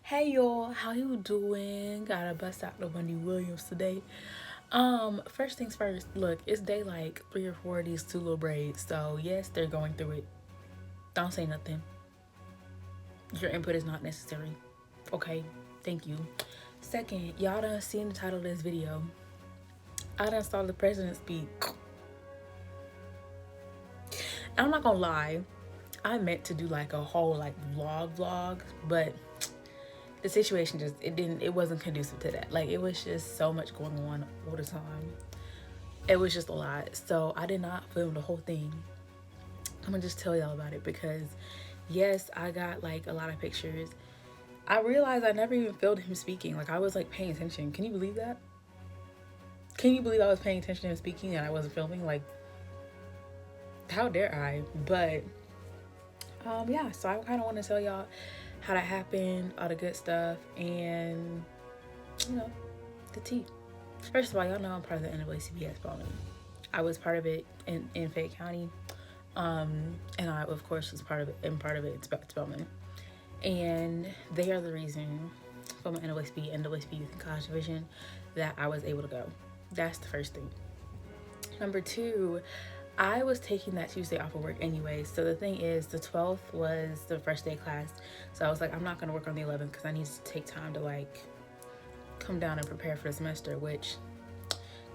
Hey y'all, how you doing? Gotta bust out the Wendy Williams today. First things first, look, it's day like 3 or 4 of these two little braids. So yes, they're going through it. Don't say nothing. Your input is not necessary. Okay, thank you. Second, y'all done seen the title of this video. I done saw the president speak. I'm not gonna lie, I meant to do like a whole like vlog, but the situation just it wasn't conducive to that. Like it was just so much going on all the time. It was just a lot. So I did not film the whole thing. I'm gonna just tell y'all about it because yes, I got like a lot of pictures. I realized I never even filmed him speaking. Like I was like paying attention. Can you believe that? Can you believe I was paying attention to him speaking and I wasn't filming? Like how dare I? But yeah, so I kind of want to tell y'all how that happened, all the good stuff, and you know, the tea. First of all, y'all know I'm part of the NAACP Spelman. I was part of it in Fayette County, and I of course was part of it. And part of it it's Spelman, and they are the reason for my NAACP Youth and College Division that I was able to go. That's the first thing. Number two, I was taking that Tuesday off of work anyway. So the thing is, the 12th was the first day of class. So I was like, I'm not going to work on the 11th because I need to take time to like come down and prepare for the semester, which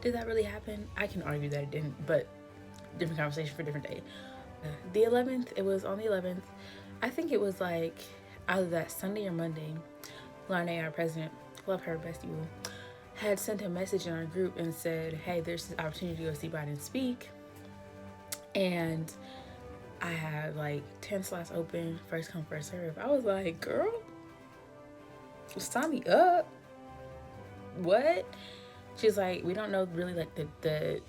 did that really happen? I can argue that it didn't, but different conversation for different day. The 11th, it was on the 11th. I think it was like either that Sunday or Monday. Larnay, our president, love her, best you, had sent a message in our group and said, hey, there's this opportunity to go see Biden speak. And I had like 10 slots open, first come, first serve. I was like, girl, sign me up. What? She's like, we don't know really like the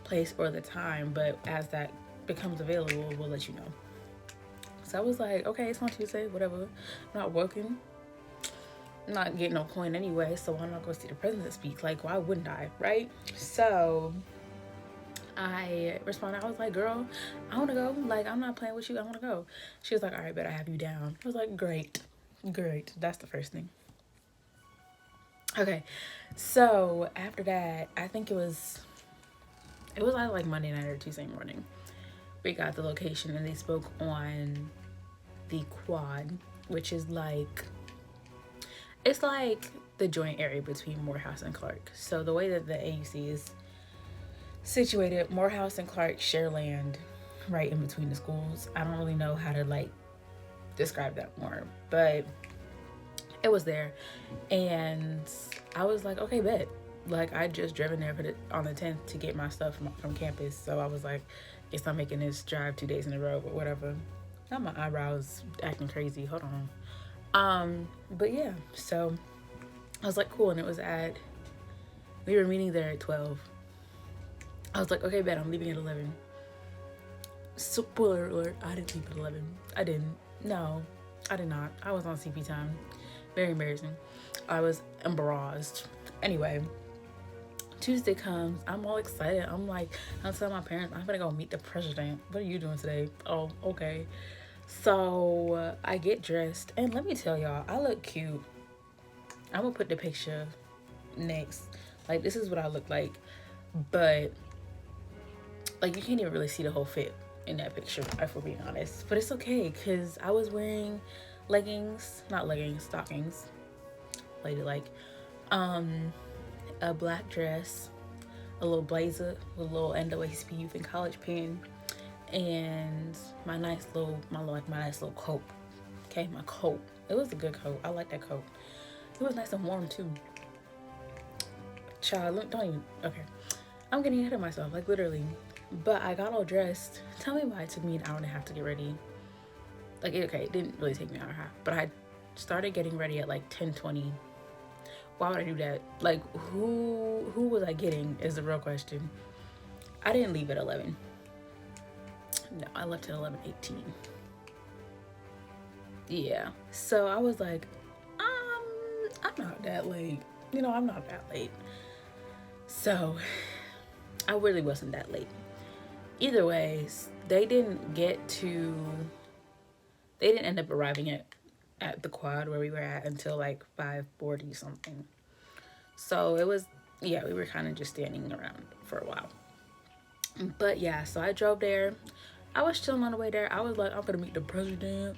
place or the time, but as that becomes available, we'll let you know. So I was like, okay, it's on Tuesday, whatever. I'm not working. I'm not getting no coin anyway, so why not go see the president speak? Like, why wouldn't I, right? So I responded, I was like, girl, I want to go. Like, I'm not playing with you. I want to go. She was like, all right, bet I have you down. I was like, great. That's the first thing. Okay, so after that, I think it was either like Monday night or Tuesday morning. We got the location and they spoke on the quad, which is like, it's like the joint area between Morehouse and Clark. So the way that the AUC is situated, Morehouse and Clark share land right in between the schools. I don't really know how to like describe that more, but it was there. And I was like, okay, bet. Like I just driven there on the 10th to get my stuff from campus. So I was like, guess I'm making this drive 2 days in a row, but whatever. Not my eyebrows acting crazy. Hold on. But yeah, so I was like, cool. And it was we were meeting there at 12. I was like, okay, bet I'm leaving at 11. Spoiler alert, I didn't leave at 11. I didn't. No, I did not. I was on CP time. Very embarrassing. I was embarrassed. Anyway, Tuesday comes. I'm all excited. I'm telling my parents, I'm gonna go meet the president. What are you doing today? Oh, okay. So I get dressed, and let me tell y'all, I look cute. I'm gonna put the picture next. Like, this is what I look like, but like you can't even really see the whole fit in that picture, if we're being honest. But it's okay, because I was wearing stockings, ladylike, a black dress, a little blazer with a little NAACP Youth and College pin, and my nice little coat. Okay, my coat. It was a good coat. I like that coat. It was nice and warm too. Child, don't even. Okay, I'm getting ahead of myself, like literally. But I got all dressed. Tell me why it took me an hour and a half to get ready. Like, okay, it didn't really take me an hour and a half, but I started getting ready at like 10:20. Why would I do that? Like, who was I getting is the real question. I didn't leave at 11. No, I left at 11:18. Yeah. So I was like, I'm not that late. I'm not that late. So I really wasn't that late. Either way, they didn't end up arriving at at the quad where we were at until like 5:40 something. So it was, yeah, we were kind of just standing around for a while. But yeah, so I drove there. I was chilling on the way there. I was like, I'm gonna meet the president.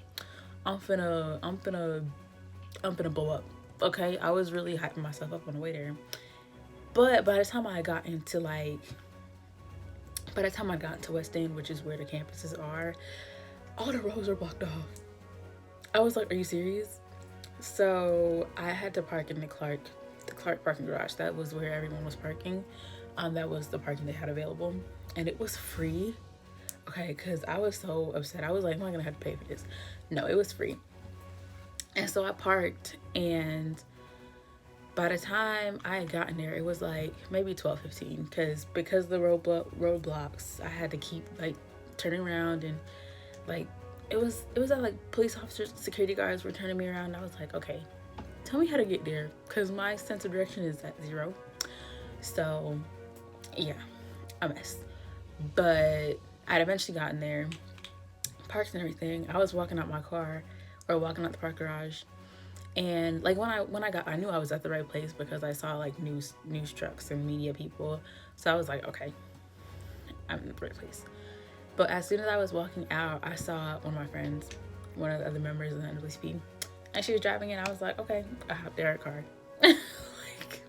I'm finna blow up. Okay, I was really hyping myself up on the way there. But by the time I got into West End, which is where the campuses are, all the roads were blocked off. I was like, are you serious? So I had to park in the Clark parking garage. That was where everyone was parking. That was the parking they had available, and it was free. Okay, because I was so upset. I was like, am I gonna have to pay for this? No, it was free. And so I parked, and by the time I had gotten there, it was like maybe 12:15, because the roadblocks, I had to keep like turning around, and like it was that like police officers, security guards were turning me around. And I was like, okay, tell me how to get there, because my sense of direction is at 0. So yeah, a mess. But I'd eventually gotten there, parked and everything. I was walking out my car, or walking out the park garage, and like when I knew I was at the right place, because I saw like news trucks and media people. So I was like, okay, I'm in the right place. But as soon as I was walking out, I saw one of my friends, one of the other members of the NWSP, and she was driving in. I was like, okay, I hopped in her car. Like,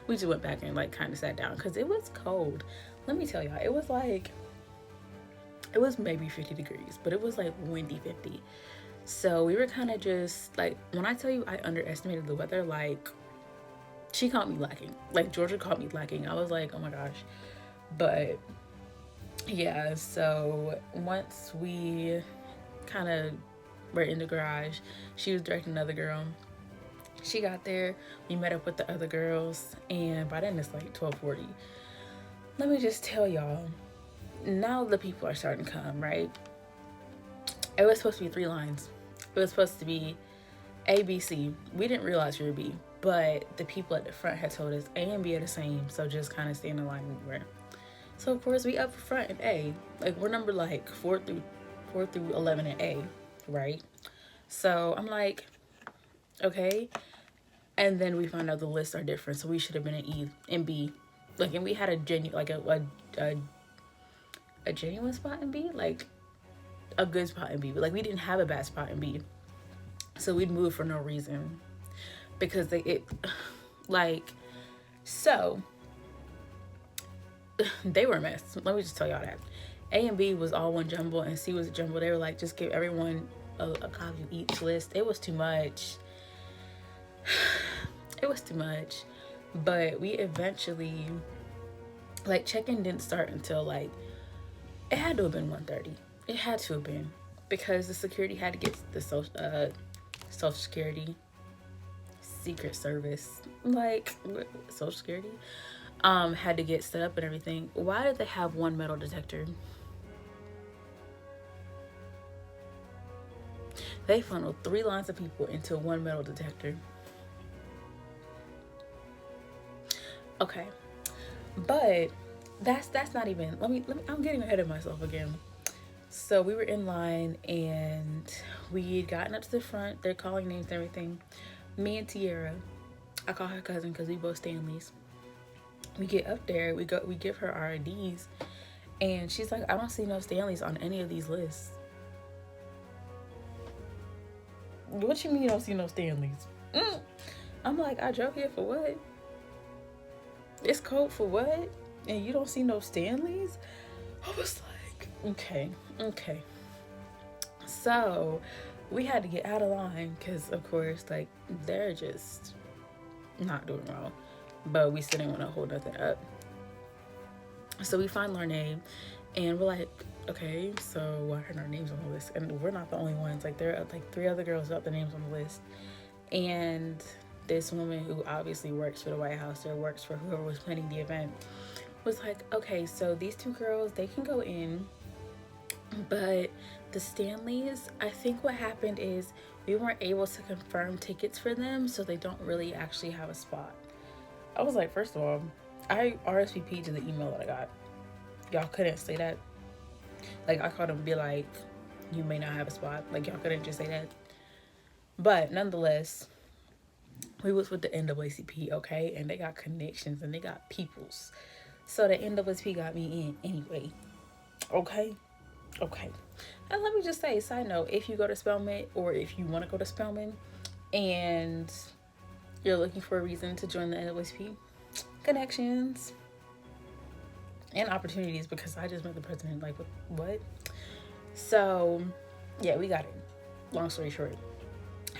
we just went back and like kind of sat down, because it was cold. Let me tell y'all, it was maybe 50 degrees, but it was like windy 50. So we were kind of just like, when I tell you I underestimated the weather, like she caught me lacking. Like Georgia caught me lacking. I was like, oh my gosh. But yeah, so once we kind of were in the garage, she was directing another girl. She got there, we met up with the other girls, and by then it's like 12:40. Let me just tell y'all, now the people are starting to come, right? It was supposed to be 3 lines. It was supposed to be A, B, C. We didn't realize we were B, but the people at the front had told us A and B are the same, so just kind of stay in the line we were. So of course we up front in A. Like we're number like 4 through 11 in A, right? So I'm like, okay. And then we found out the lists are different, so we should have been in E and B. Like, and we had a genuine spot in B, like a good spot in B, but like we didn't have a bad spot in B. So we'd move for no reason, because so they were a mess. Let me just tell y'all that. A and B was all one jumble, and C was a jumble. They were like, just give everyone a copy of each list. It was too much. It was too much. But we eventually, like, check-in didn't start until like, it had to have been 1:30. It had to have been, because the security had to get the social security, secret service, like social security, had to get set up and everything. Why did they have one metal detector? They funneled 3 lines of people into one metal detector. Okay, but that's not even. Let me. I'm getting ahead of myself again. So we were in line, and we had gotten up to the front. They're calling names and everything. Me and Tiara, I call her cousin because we both Stanleys. We get up there. We give her our IDs, and she's like, I don't see no Stanleys on any of these lists. What you mean you don't see no Stanleys? I'm like, I drove here for what? It's cold for what? And you don't see no Stanleys? I was like, okay. So we had to get out of line, because of course, like, they're just not doing well, but we still didn't want to hold nothing up. So we find Larnay, and we're like, okay, so why aren't our names on the list? And we're not the only ones. Like, there are like 3 other girls without their names on the list, and this woman who obviously works for the White House, or works for whoever was planning the event, was like, okay, so these 2 girls, they can go in, but the Stanleys, I think what happened is we weren't able to confirm tickets for them, so they don't really actually have a spot. I was like, first of all, I RSVP'd to the email that I got. Y'all couldn't say that. Like, I called them and be like, you may not have a spot. Like, y'all couldn't just say that. But nonetheless, we was with the NAACP, okay, and they got connections and they got peoples. So the NAACP got me in anyway, okay, okay. And let me just say, side note, if you go to Spelman or if you want to go to Spelman, and you're looking for a reason to join the NAACP, connections and opportunities, because I just met the president. Like, what? So, yeah, we got it. Long story short.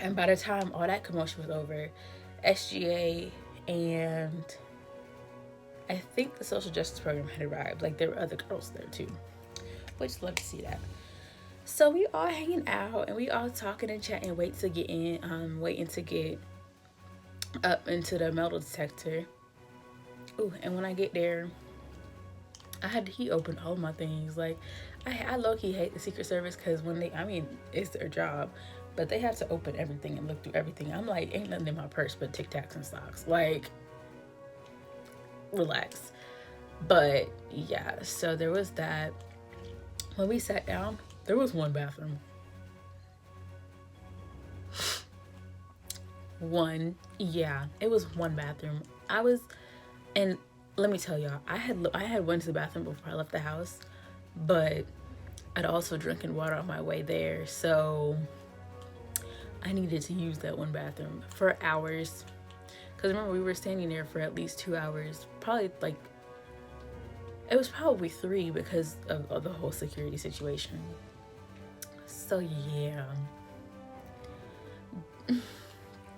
And by the time all that commotion was over, SGA and I think the social justice program had arrived. Like, there were other girls there too, which love to see that. So we all hanging out and we all talking and chatting, waiting to get up into the metal detector. Ooh, and when I get there, I had to key open all my things. Like, I low-key hate the Secret Service because when they, I mean, it's their job, but they have to open everything and look through everything. I'm like, ain't nothing in my purse but Tic Tacs and socks. Like, relax. But yeah, so there was that. When we sat down, there was one bathroom. It was one bathroom. And let me tell y'all, I had went to the bathroom before I left the house, but I'd also drinking water on my way there, so I needed to use that one bathroom for hours. Because remember, we were standing there for at least 2 hours, probably like, it was probably 3 because of the whole security situation. So yeah,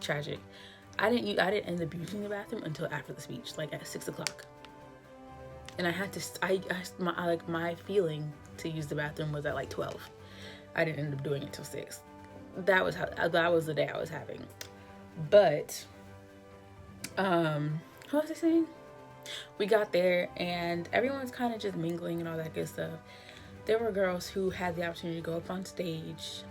tragic. I didn't end up using the bathroom until after the speech, like at 6 o'clock. And I had to, my feeling to use the bathroom was at like 12. I didn't end up doing it till 6. That was the day I was having. But, what was I saying? We got there and everyone's kind of just mingling and all that good stuff. There were girls who had the opportunity to go up on stage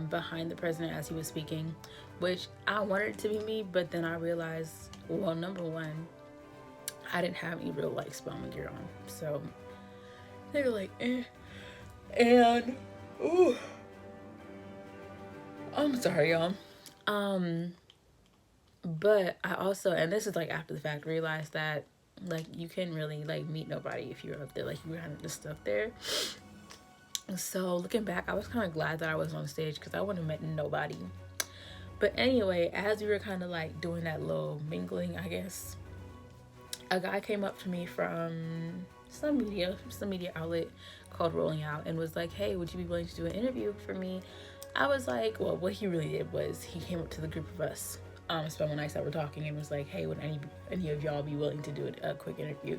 behind the president as he was speaking, which I wanted it to be me, but then I realized, well, number one, I didn't have any real like Spelman gear on, so they were like, eh. And ooh, I'm sorry, y'all. But I also, and this is like after the fact, realized that like you couldn't really like meet nobody if you were up there, like you were kind of just stuck there. So looking back, I was kind of glad that I was on stage because I wouldn't have met nobody. But anyway, as we were kind of like doing that little mingling, I guess, a guy came up to me from some media outlet called Rolling Out and was like, hey, would you be willing to do an interview for me? I was like, well, what he really did was he came up to the group of us, Spelman Nights that were talking, and was like, hey, would any of y'all be willing to do a quick interview?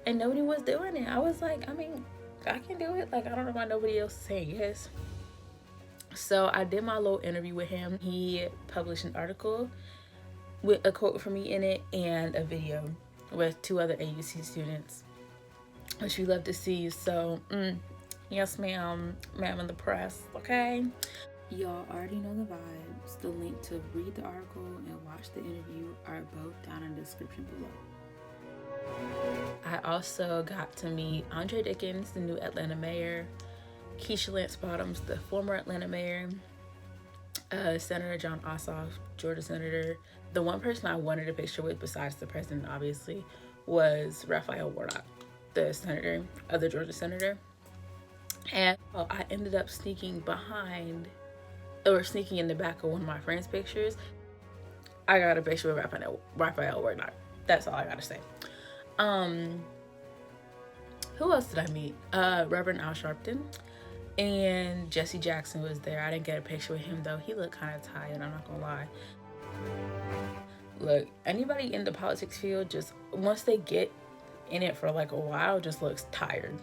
And nobody was doing it. I was like, I mean, I can do it. Like, I don't know why nobody else is saying yes. So I did my little interview with him. He published an article with a quote from me in it and a video with 2 other AUC students, which we love to see. So, yes, ma'am in the press, okay? Y'all already know the vibes. The link to read the article and watch the interview are both down in the description below. I also got to meet Andre Dickens, the new Atlanta mayor, Keisha Lance Bottoms, the former Atlanta mayor, Senator John Ossoff, Georgia senator. The one person I wanted a picture with, besides the president, obviously, was Raphael Warnock, the senator, other Georgia senator. And I ended up sneaking in the back of one of my friends' pictures. I got a picture with Raphael Warnock. That's all I gotta say. Who else did I meet? Reverend Al Sharpton and Jesse Jackson was there. I didn't get a picture with him though. He looked kind of tired, I'm not gonna lie. Look, anybody in the politics field, just once they get in it for like a while, just looks tired.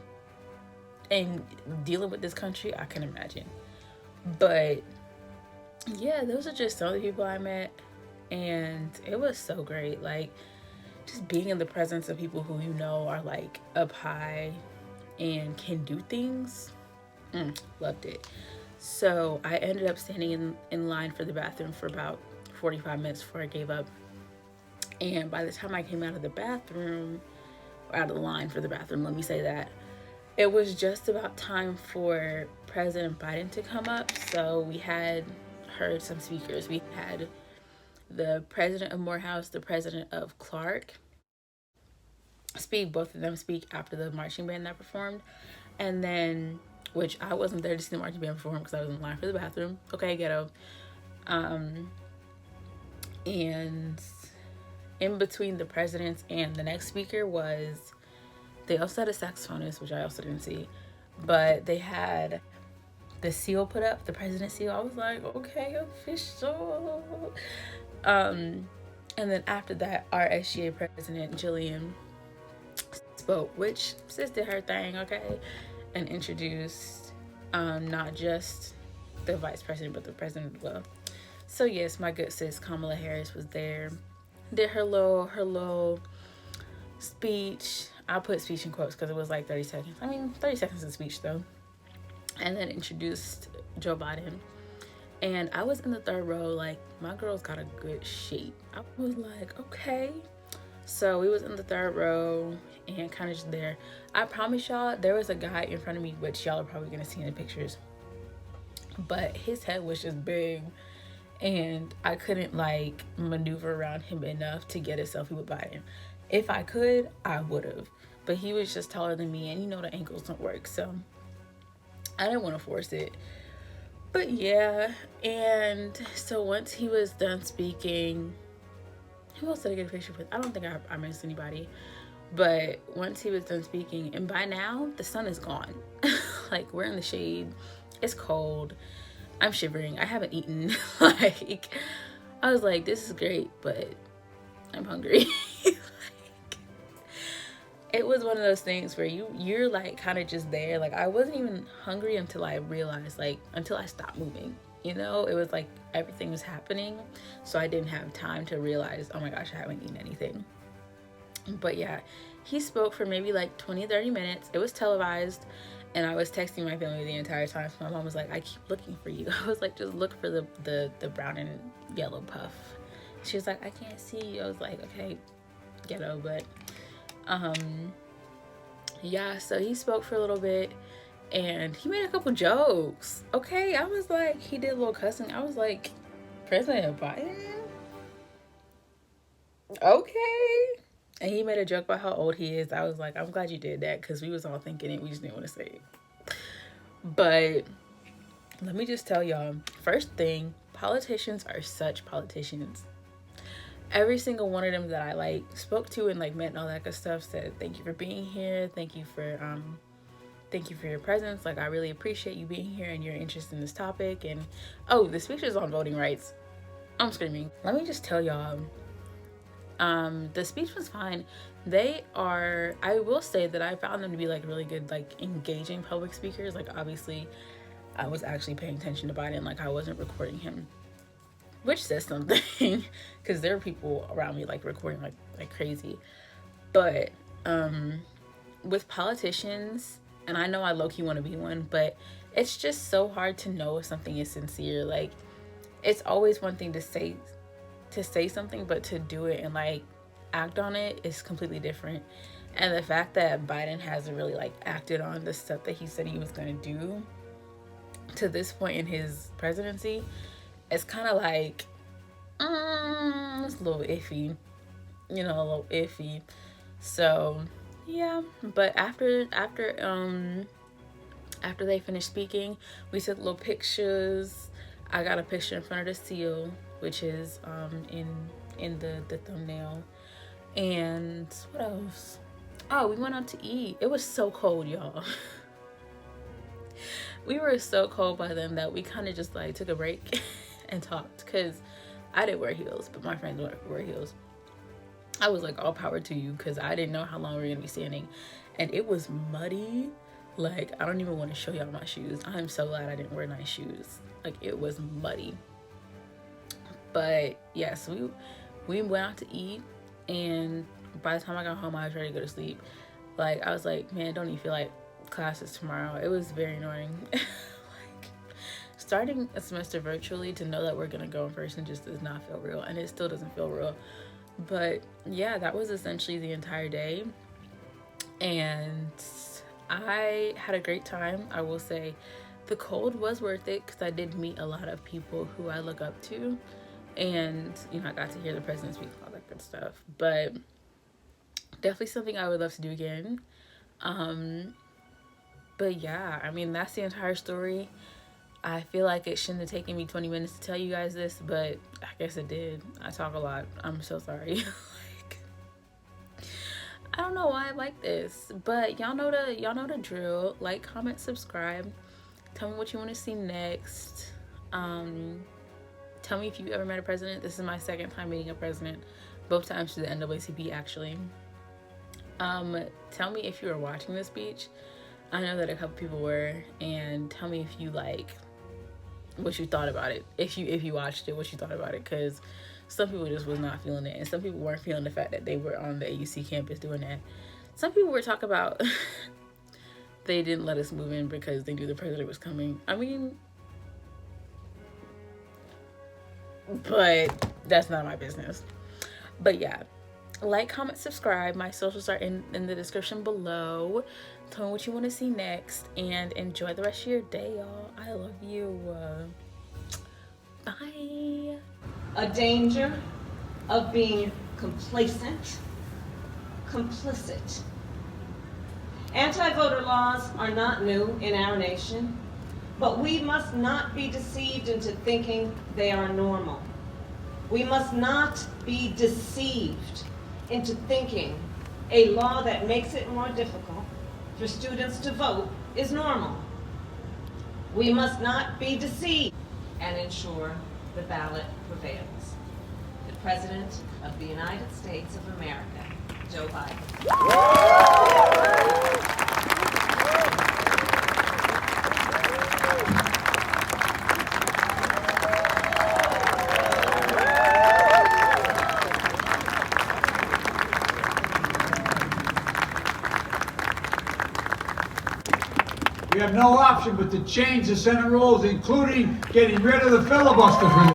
And dealing with this country, I can imagine. But yeah, those are just some of the people I met, and it was so great. Like, just being in the presence of people who you know are like up high and can do things. Loved it. So I ended up standing in line for the bathroom for about 45 minutes before I gave up. And by the time I came out of the bathroom, or out of the line for the bathroom, let me say that, it was just about time for President Biden to come up. So we had heard some speakers. We had the president of Morehouse, the president of Clark speak. Both of them speak after the marching band that performed. And then, which I wasn't there to see the marching band perform because I was in line for the bathroom. Okay, ghetto. And in between the presidents and the next speaker was, they also had a saxophonist, which I also didn't see, but they had the seal put up, the president's seal. I was like, okay, official. And then after that, our SGA president, Jillian, spoke, which sis did her thing, okay, and introduced not just the vice president, but the president as well. So yes, my good sis Kamala Harris was there, did her little speech. I put speech in quotes because it was like 30 seconds. I mean, 30 seconds of speech though. And then introduced Joe Biden. And I was in the third row, like, my girl's got a good shape. I was like, okay. So we was in the third row and kind of just there. I promise y'all, there was a guy in front of me, which y'all are probably gonna see in the pictures, but his head was just big and I couldn't like maneuver around him enough to get a selfie with Biden. If I could, I would have, but he was just taller than me, and you know the ankles don't work, so I didn't want to force it. But yeah, and so once he was done speaking, who else did I get a picture with? I don't think I missed anybody. But once he was done speaking, and by now the sun is gone. Like, we're in the shade, it's cold, I'm shivering, I haven't eaten. Like, I was like, this is great, but I'm hungry. Like, it was one of those things where you're like kind of just there. Like, I wasn't even hungry until I realized, like, until I stopped moving, you know. It was like everything was happening, so I didn't have time to realize, oh my gosh, I haven't eaten anything. But yeah, he spoke for maybe like 20-30 minutes. It was televised, and I was texting my family the entire time. So my mom was like, I keep looking for you. I was like, just look for the brown and yellow puff. She was like, I can't see you. I was like, okay, ghetto. But yeah, so he spoke for a little bit and he made a couple jokes. Okay, I was like, he did a little cussing. I was like, President Biden? Okay. And he made a joke about how old he is. I was like, I'm glad you did that, because we was all thinking it. We just didn't want to say it. But let me just tell y'all, first thing, politicians are such politicians. Every single one of them that I like spoke to and like met and all that good stuff said, thank you for being here. Thank you for your presence. Like, I really appreciate you being here and your interest in this topic. And oh, the speech is on voting rights. I'm screaming. Let me just tell y'all, the speech was fine. I will say that I found them to be like really good, like engaging public speakers. Like, obviously I was actually paying attention to Biden. Like, I wasn't recording him, which says something, because there are people around me like recording like crazy. But with politicians, and I know I low-key want to be one, but it's just so hard to know if something is sincere. Like, it's always one thing to say something, but to do it and like act on it is completely different. And the fact that Biden hasn't really like acted on the stuff that he said he was going to do to this point in his presidency, it's kind of like it's a little iffy, you know, a little iffy. So yeah, but after they finished speaking, we took little pictures. I got a picture in front of the seal, which is in the thumbnail. And what else? Oh, we went out to eat. It was so cold, y'all. We were so cold by then that we kind of just like took a break and talked, because I didn't wear heels, but my friends wear heels. I was like, all power to you, because I didn't know how long we were gonna be standing, and it was muddy. Like, I don't even want to show y'all my shoes. I'm so glad I didn't wear nice shoes. Like, it was muddy. But yes, we went out to eat, and by the time I got home, I was ready to go to sleep. Like, I was like, man, don't even feel like classes tomorrow. It was very annoying. Like, starting a semester virtually, to know that we're gonna go in person just does not feel real, and it still doesn't feel real. But yeah, that was essentially the entire day, and I had a great time. I will say the cold was worth it because I did meet a lot of people who I look up to, and I got to hear the president speak and all that good stuff. But definitely something I would love to do again. But yeah, I mean, that's the entire story. I feel like it shouldn't have taken me 20 minutes to tell you guys this, but I guess it did. I talk a lot. I'm so sorry. I don't know why I like this, but y'all know the drill. Like, comment, subscribe. Tell me what you want to see next. Tell me if you ever met a president. This is my second time meeting a president, both times through the NAACP actually. Tell me if you were watching this speech. I know that a couple people were, and tell me if you what you thought about it. If you watched it, what you thought about it, because some people just was not feeling it, and some people weren't feeling the fact that they were on the AUC campus doing that. Some people were talking about they didn't let us move in because they knew the president was coming. I mean, but that's not my business. But yeah, like, comment, subscribe. My socials are in the description below. Tell me what you want to see next, and enjoy the rest of your day, y'all. I love you. Bye. A danger of being complacent, complicit. Anti-voter laws are not new in our nation, but we must not be deceived into thinking they are normal. We must not be deceived into thinking a law that makes it more difficult for students to vote is normal. We must not be deceived and ensure the ballot prevails. The President of the United States of America, Joe Biden. We have no option but to change the Senate rules, including getting rid of the filibuster.